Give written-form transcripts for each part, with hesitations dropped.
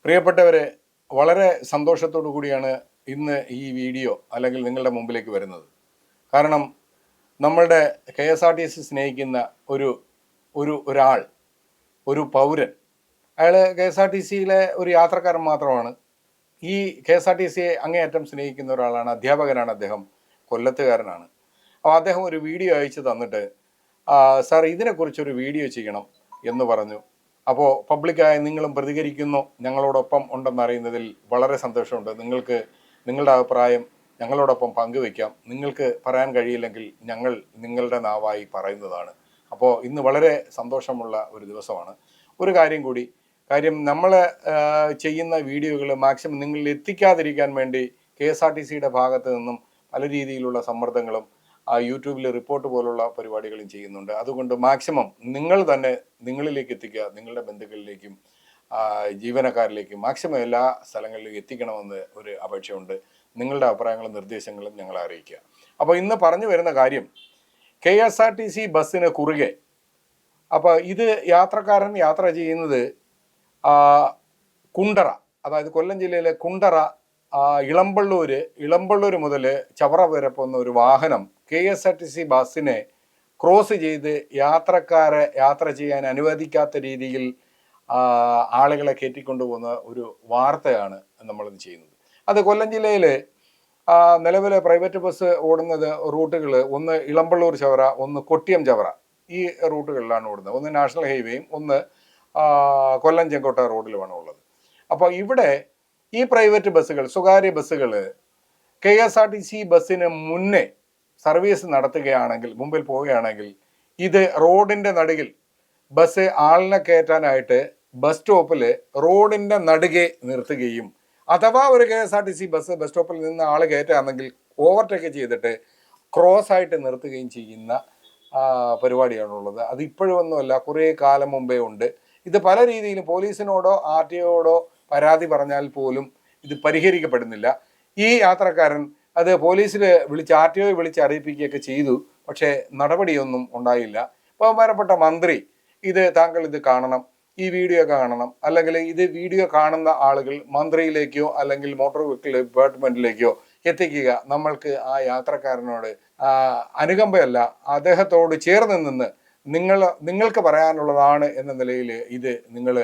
പ്രിയപ്പെട്ടവരെ, വളരെ സന്തോഷത്തോടു കൂടിയാണ് ഇന്ന് ഈ വീഡിയോ അല്ലെങ്കിൽ നിങ്ങളുടെ മുമ്പിലേക്ക് വരുന്നത്. കാരണം നമ്മളുടെ KSRTC സ്നേഹിക്കുന്ന ഒരു ഒരു ഒരാൾ, ഒരു പൗരൻ, അയാൾ KSRTCയിലെ ഒരു യാത്രക്കാരൻ മാത്രമാണ്. ഈ KSRTCയെ അങ്ങേയറ്റം സ്നേഹിക്കുന്ന ഒരാളാണ്, അധ്യാപകനാണ് അദ്ദേഹം, കൊല്ലത്തുകാരനാണ്. അപ്പോൾ അദ്ദേഹം ഒരു വീഡിയോ അയച്ചു തന്നിട്ട്, സാർ ഇതിനെക്കുറിച്ചൊരു വീഡിയോ ചെയ്യണം എന്ന് പറഞ്ഞു. അപ്പോൾ പബ്ലിക്കായി നിങ്ങളും പ്രതികരിക്കുന്നു, ഞങ്ങളോടൊപ്പം ഉണ്ടെന്നറിയുന്നതിൽ വളരെ സന്തോഷമുണ്ട്. നിങ്ങൾക്ക് നിങ്ങളുടെ അഭിപ്രായം ഞങ്ങളോടൊപ്പം പങ്കുവയ്ക്കാം. നിങ്ങൾക്ക് പറയാൻ കഴിയില്ലെങ്കിൽ ഞങ്ങൾ നിങ്ങളുടെ നാവായി പറയുന്നതാണ്. അപ്പോൾ ഇന്ന് വളരെ സന്തോഷമുള്ള ഒരു ദിവസമാണ്. ഒരു കാര്യം കൂടി, നമ്മൾ ചെയ്യുന്ന വീഡിയോകൾ മാക്സിമം നിങ്ങളിൽ എത്തിക്കാതിരിക്കാൻ വേണ്ടി KSRTCയുടെ ഭാഗത്ത് നിന്നും പല രീതിയിലുള്ള സമ്മർദ്ദങ്ങളും യൂട്യൂബിൽ റിപ്പോർട്ട് പോലുള്ള പരിപാടികളും ചെയ്യുന്നുണ്ട്. അതുകൊണ്ട് മാക്സിമം നിങ്ങൾ തന്നെ നിങ്ങളിലേക്ക് എത്തിക്കുക, നിങ്ങളുടെ ബന്ധുക്കളിലേക്കും ജീവനക്കാരിലേക്കും മാക്സിമം എല്ലാ സ്ഥലങ്ങളിലും എത്തിക്കണമെന്ന് ഒരു അപേക്ഷയുണ്ട്. നിങ്ങളുടെ അഭിപ്രായങ്ങളും നിർദ്ദേശങ്ങളും ഞങ്ങളെ അറിയിക്കുക. അപ്പോൾ ഇന്ന് പറഞ്ഞു വരുന്ന കാര്യം, KSRTC ബസ്സിന് കുറുകെ, അപ്പോൾ ഇത് യാത്രക്കാരൻ യാത്ര ചെയ്യുന്നത് കുണ്ടറ, അതായത് കൊല്ലം ജില്ലയിലെ കുണ്ടറ ഇളമ്പള്ളൂർ മുതൽ ചവറ വരെ പോകുന്ന ഒരു വാഹനം KSRTC ബസ്സിനെ ക്രോസ് ചെയ്ത് യാത്രക്കാരെ യാത്ര ചെയ്യാൻ അനുവദിക്കാത്ത രീതിയിൽ ആളുകളെ കയറ്റിക്കൊണ്ടുപോകുന്ന ഒരു വാർത്തയാണ് നമ്മളിത് ചെയ്യുന്നത്. അത് കൊല്ലം ജില്ലയിൽ നിലവിലെ പ്രൈവറ്റ് ബസ് ഓടുന്നത് റൂട്ടുകൾ ഒന്ന് ഇളമ്പള്ളൂർ ചവറ, ഒന്ന് കൊട്ടിയം ചവറ, ഈ റൂട്ടുകളിലാണ് ഓടുന്നത്. ഒന്ന് നാഷണൽ ഹൈവേയും ഒന്ന് കൊല്ലം ചെങ്കോട്ട റോഡിലുമാണ് ഉള്ളത്. അപ്പോൾ ഇവിടെ ഈ പ്രൈവറ്റ് ബസ്സുകൾ, സ്വകാര്യ ബസ്സുകൾ KSRTC ബസ്സിന് മുന്നേ സർവീസ് നടത്തുകയാണെങ്കിൽ, മുമ്പിൽ പോവുകയാണെങ്കിൽ, ഇത് റോഡിൻ്റെ നടുകിൽ ബസ് ആളിനെ കയറ്റാനായിട്ട് ബസ് സ്റ്റോപ്പിൽ റോഡിൻ്റെ നടുകെ നിർത്തുകയും, അഥവാ ഒരു KSRTC ബസ് സ്റ്റോപ്പിൽ നിന്ന് ആൾ കയറ്റുകയാണെങ്കിൽ ഓവർടേക്ക് ചെയ്തിട്ട് ക്രോസ് ആയിട്ട് നിർത്തുകയും ചെയ്യുന്ന പരിപാടിയാണുള്ളത്. അത് ഇപ്പോഴൊന്നുമല്ല, കുറേ കാലം മുമ്പേ ഉണ്ട്. ഇത് പല രീതിയിലും പോലീസിനോടോ RTOയോടോ പരാതി പറഞ്ഞാൽ പോലും ഇത് പരിഹരിക്കപ്പെടുന്നില്ല. ഈ യാത്രക്കാരൻ അത് പോലീസിൽ RTOയെ വിളിച്ച് അറിയിപ്പിക്കുകയൊക്കെ ചെയ്തു, പക്ഷേ നടപടിയൊന്നും ഉണ്ടായില്ല. ബഹുമാനപ്പെട്ട മന്ത്രി, താങ്കൾ ഇത് കാണണം, ഈ വീഡിയോ കാണണം, അല്ലെങ്കിൽ ഇത് വീഡിയോ കാണുന്ന ആളുകൾ മന്ത്രിയിലേക്കോ അല്ലെങ്കിൽ മോട്ടോർ വെഹിക്കിൾ ഡിപ്പാർട്ട്മെന്റിലേക്കോ എത്തിക്കുക. നമ്മൾക്ക് ആ യാത്രക്കാരനോട് അനുകമ്പയല്ല, അദ്ദേഹത്തോട് ചേർന്ന് നിന്ന് നിങ്ങൾക്ക് പറയാനുള്ളതാണ് എന്ന നിലയിൽ ഇത് നിങ്ങൾ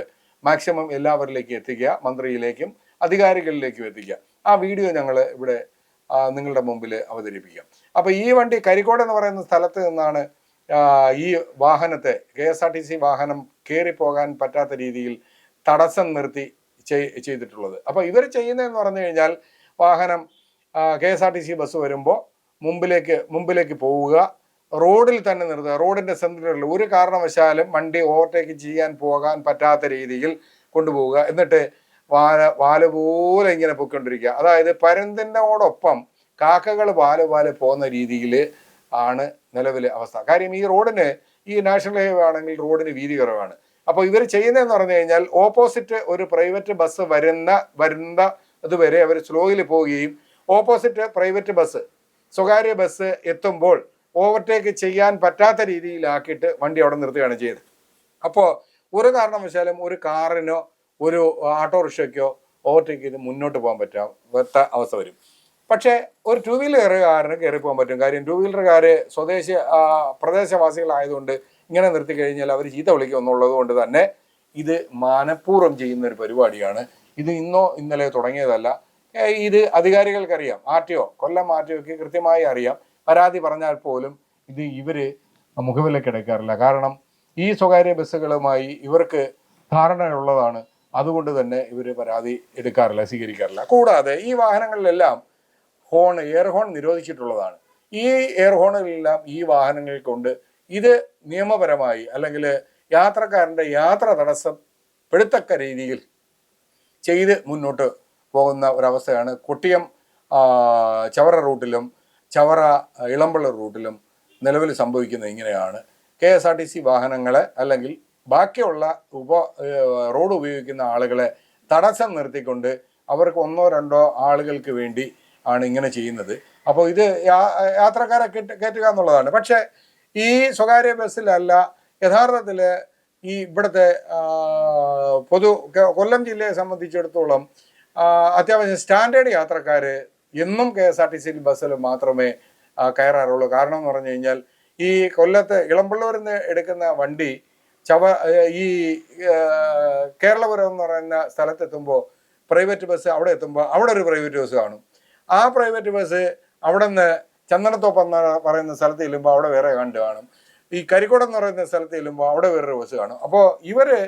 മാക്സിമം എല്ലാവരിലേക്കും എത്തിക്കുക, മന്ത്രിയിലേക്കും അധികാരികളിലേക്കും എത്തിക്കുക. ആ വീഡിയോ ഞങ്ങൾ ഇവിടെ നിങ്ങളുടെ മുമ്പിൽ അവതരിപ്പിക്കാം. അപ്പോൾ ഈ വണ്ടി കരിക്കോട് എന്ന് പറയുന്ന സ്ഥലത്ത് നിന്നാണ് ഈ വാഹനത്തെ, KSRTC വാഹനം കയറിപ്പോകാൻ പറ്റാത്ത രീതിയിൽ തടസ്സം നിർത്തി ചെയ്തിട്ടുള്ളത്. അപ്പോൾ ഇവർ ചെയ്യുന്നതെന്ന് പറഞ്ഞു കഴിഞ്ഞാൽ, വാഹനം KSRTC ബസ് വരുമ്പോൾ മുമ്പിലേക്ക് പോവുക, റോഡിൽ തന്നെ നിർത്തുക, റോഡിൻ്റെ സെൻറ്ററിൽ ഒരു കാരണവശാലും വണ്ടി ഓവർടേക്ക് ചെയ്യാൻ പോകാൻ പറ്റാത്ത രീതിയിൽ കൊണ്ടുപോവുക, എന്നിട്ട് വാല് പോലെ ഇങ്ങനെ പൊയ്ക്കൊണ്ടിരിക്കുക. അതായത് പരുന്തിനോടൊപ്പം കാക്കകൾ വാല് പോകുന്ന രീതിയിൽ ആണ് നിലവിലെ അവസ്ഥ. കാര്യം ഈ റോഡിന്, ഈ നാഷണൽ ഹൈവേ ആണെങ്കിൽ റോഡിന് വീതി കുറവാണ്. അപ്പോൾ ഇവർ ചെയ്യുന്നതെന്ന് പറഞ്ഞു കഴിഞ്ഞാൽ, ഓപ്പോസിറ്റ് ഒരു പ്രൈവറ്റ് ബസ് വരുന്ന അതുവരെ അവർ സ്ലോയിൽ പോവുകയും, ഓപ്പോസിറ്റ് പ്രൈവറ്റ് ബസ്, സ്വകാര്യ ബസ് എത്തുമ്പോൾ ഓവർടേക്ക് ചെയ്യാൻ പറ്റാത്ത രീതിയിലാക്കിയിട്ട് വണ്ടി അവിടെ നിർത്തുകയാണ് ചെയ്തത്. അപ്പോൾ ഒരു കാരണവശാലും ഒരു കാറിനോ ഒരു ഓട്ടോറിക്ഷയ്ക്കോ ഓവർടേക്ക് ചെയ്ത് മുന്നോട്ട് പോകാൻ പറ്റാത്ത അവസ്ഥ വരും. പക്ഷേ ഒരു 2 വീലറുകാരന് കയറി പോകാൻ പറ്റും. കാര്യം 2 വീലറുകാർ പ്രദേശവാസികളായതുകൊണ്ട് ഇങ്ങനെ നിർത്തി കഴിഞ്ഞാൽ അവർ ചീത്ത വിളിക്കും എന്നുള്ളത് കൊണ്ട് തന്നെ ഇത് മനഃപൂർവ്വം ചെയ്യുന്ന ഒരു പരിപാടിയാണ്. ഇത് ഇന്നോ ഇന്നലെ തുടങ്ങിയതല്ല. ഇത് അധികാരികൾക്കറിയാം, കൊല്ലം RTOയ്ക്ക് കൃത്യമായി അറിയാം. പരാതി പറഞ്ഞാൽ പോലും ഇത് ഇവർ മുഖവിലേക്ക് എടുക്കാറില്ല. കാരണം ഈ സ്വകാര്യ ബസ്സുകളുമായി ഇവർക്ക് ധാരണയുള്ളതാണ്. അതുകൊണ്ട് തന്നെ ഇവർ പരാതി എടുക്കാറില്ല, സ്വീകരിക്കാറില്ല. കൂടാതെ ഈ വാഹനങ്ങളിലെല്ലാം എയർ ഹോൺ നിരോധിച്ചിട്ടുള്ളതാണ്. ഈ എയർ ഹോണുകളെല്ലാം ഈ വാഹനങ്ങൾ കൊണ്ട് ഇത് നിയമപരമായി അല്ലെങ്കിൽ യാത്രക്കാരൻ്റെ യാത്ര തടസ്സപ്പെടുത്തക്ക രീതിയിൽ ചെയ്ത് മുന്നോട്ട് പോകുന്ന ഒരവസ്ഥയാണ് കൊട്ടിയം ചവറ റൂട്ടിലും ചവറ ഇളമ്പള്ളൂർ റൂട്ടിലും നിലവിൽ സംഭവിക്കുന്നത്. ഇങ്ങനെയാണ് KSRTC വാഹനങ്ങളെ അല്ലെങ്കിൽ ബാക്കിയുള്ള റോഡ് ഉപയോഗിക്കുന്ന ആളുകളെ തടസ്സം നിർത്തിക്കൊണ്ട് അവർക്ക് 1-2 ആളുകൾക്ക് വേണ്ടി ആണ് ഇങ്ങനെ ചെയ്യുന്നത്. അപ്പോൾ ഇത് യാത്രക്കാരെ കയറ്റുക എന്നുള്ളതാണ്. പക്ഷേ ഈ സ്വകാര്യ ബസ്സിലല്ല, യഥാർത്ഥത്തിൽ ഈ ഇവിടുത്തെ കൊല്ലം ജില്ലയെ സംബന്ധിച്ചിടത്തോളം അത്യാവശ്യം സ്റ്റാൻഡേർഡ് യാത്രക്കാർ എന്നും KSRTC ബസ്സിൽ മാത്രമേ കയറാറുള്ളൂ. കാരണം എന്ന് പറഞ്ഞു കഴിഞ്ഞാൽ ഈ കൊല്ലത്ത് ഇളമ്പള്ളൂരിൽ നിന്ന് എടുക്കുന്ന വണ്ടി ഈ കേരളപുരം എന്ന് പറയുന്ന സ്ഥലത്തെത്തുമ്പോൾ പ്രൈവറ്റ് ബസ് അവിടെ എത്തുമ്പോൾ അവിടെ ഒരു പ്രൈവറ്റ് ബസ് കാണും. ആ പ്രൈവറ്റ് ബസ് അവിടെ നിന്ന് ചന്ദനത്തോപ്പ് എന്ന് പറയുന്ന സ്ഥലത്ത് ചെല്ലുമ്പോൾ അവിടെ വേറെ കാണും. ഈ കരിക്കോടം എന്ന് പറയുന്ന സ്ഥലത്ത് ചെല്ലുമ്പോൾ അവിടെ വേറൊരു ബസ് കാണും. അപ്പോൾ ഇവര്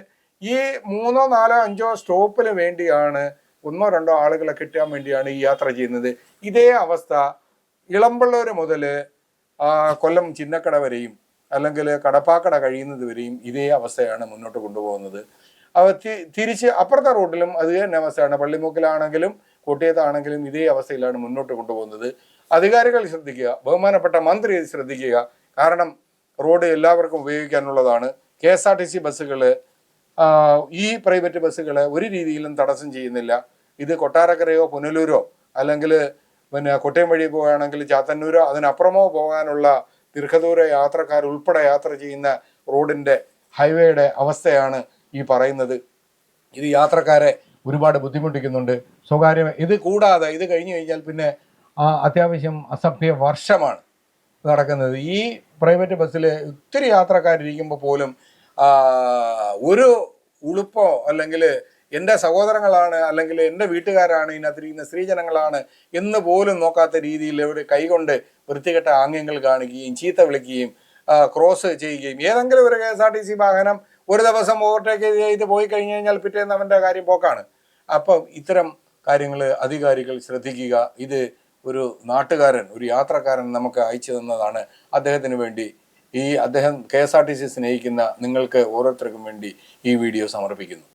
ഈ 3, 4, 5 സ്റ്റോപ്പിന് വേണ്ടിയാണ് 1, 2 ആളുകളെ കിട്ടാൻ വേണ്ടിയാണ് ഈ യാത്ര ചെയ്യുന്നത്. ഇതേ അവസ്ഥ ഇളമ്പള്ളൂർ മുതൽ കൊല്ലം ചിന്നക്കട വരെയും അല്ലെങ്കിൽ കടപ്പാക്കട കഴിയുന്നത് വരെയും ഇതേ അവസ്ഥയാണ് മുന്നോട്ട് കൊണ്ടുപോകുന്നത്. തിരിച്ച് അപ്പുറത്തെ റൂട്ടിലും അത് തന്നെ അവസ്ഥയാണ്. പള്ളിമുക്കിലാണെങ്കിലും കോട്ടയത്താണെങ്കിലും ഇതേ അവസ്ഥയിലാണ് മുന്നോട്ട് കൊണ്ടുപോകുന്നത്. അധികാരികൾ ശ്രദ്ധിക്കുക, ബഹുമാനപ്പെട്ട മന്ത്രി ശ്രദ്ധിക്കുക. കാരണം റോഡ് എല്ലാവർക്കും ഉപയോഗിക്കാനുള്ളതാണ്. KSRTC ബസ്സുകൾ ഈ പ്രൈവറ്റ് ബസ്സുകൾ ഒരു രീതിയിലും തടസ്സം ചെയ്യുന്നില്ല. ഇത് കൊട്ടാരക്കരയോ പുനലൂരോ അല്ലെങ്കിൽ കോട്ടയം വഴി പോവുകയാണെങ്കിൽ ചാത്തന്നൂരോ അതിനപ്പുറമോ പോകാനുള്ള ദീർഘദൂര യാത്രക്കാരുൾപ്പെടെ യാത്ര ചെയ്യുന്ന റോഡിൻ്റെ ഹൈവേയുടെ അവസ്ഥയാണ് ഈ പറയുന്നത്. ഇത് യാത്രക്കാരെ ഒരുപാട് ബുദ്ധിമുട്ടിക്കുന്നുണ്ട്. ഇത് കൂടാതെ ഇത് കഴിഞ്ഞു കഴിഞ്ഞാൽ പിന്നെ അത്യാവശ്യം അസഭ്യ വർഷമാണ് നടക്കുന്നത്. ഈ പ്രൈവറ്റ് ബസ്സിൽ ഒത്തിരി യാത്രക്കാരിരിക്കുമ്പോൾ പോലും ഒരു ഉളുപ്പോ അല്ലെങ്കിൽ എൻ്റെ സഹോദരങ്ങളാണ് അല്ലെങ്കിൽ എൻ്റെ വീട്ടുകാരാണ് ഇതിനകത്തിരിക്കുന്ന സ്ത്രീജനങ്ങളാണ് എന്ന് പോലും നോക്കാത്ത രീതിയിൽ ഇവിടെ കൈകൊണ്ട് വൃത്തികെട്ട ആംഗ്യങ്ങൾ കാണിക്കുകയും ചീത്ത വിളിക്കുകയും ക്രോസ് ചെയ്യുകയും ഏതെങ്കിലും ഒരു KSRTC വാഹനം ഒരു ദിവസം ഓവർടേക്ക് ചെയ്ത് പോയി കഴിഞ്ഞ് കഴിഞ്ഞാൽ പിറ്റേന്ന് അവൻ്റെ കാര്യം പോക്കാണ്. അപ്പം ഇത്തരം കാര്യങ്ങൾ അധികാരികൾ ശ്രദ്ധിക്കുക. ഇത് ഒരു നാട്ടുകാരൻ, ഒരു യാത്രക്കാരൻ നമുക്ക് അയച്ചു തന്നതാണ്. അദ്ദേഹത്തിന് വേണ്ടി അദ്ദേഹം KSRTC സ്നേഹിക്കുന്ന നിങ്ങൾക്ക് ഓരോരുത്തർക്കും വേണ്ടി ഈ വീഡിയോ സമർപ്പിക്കുന്നു.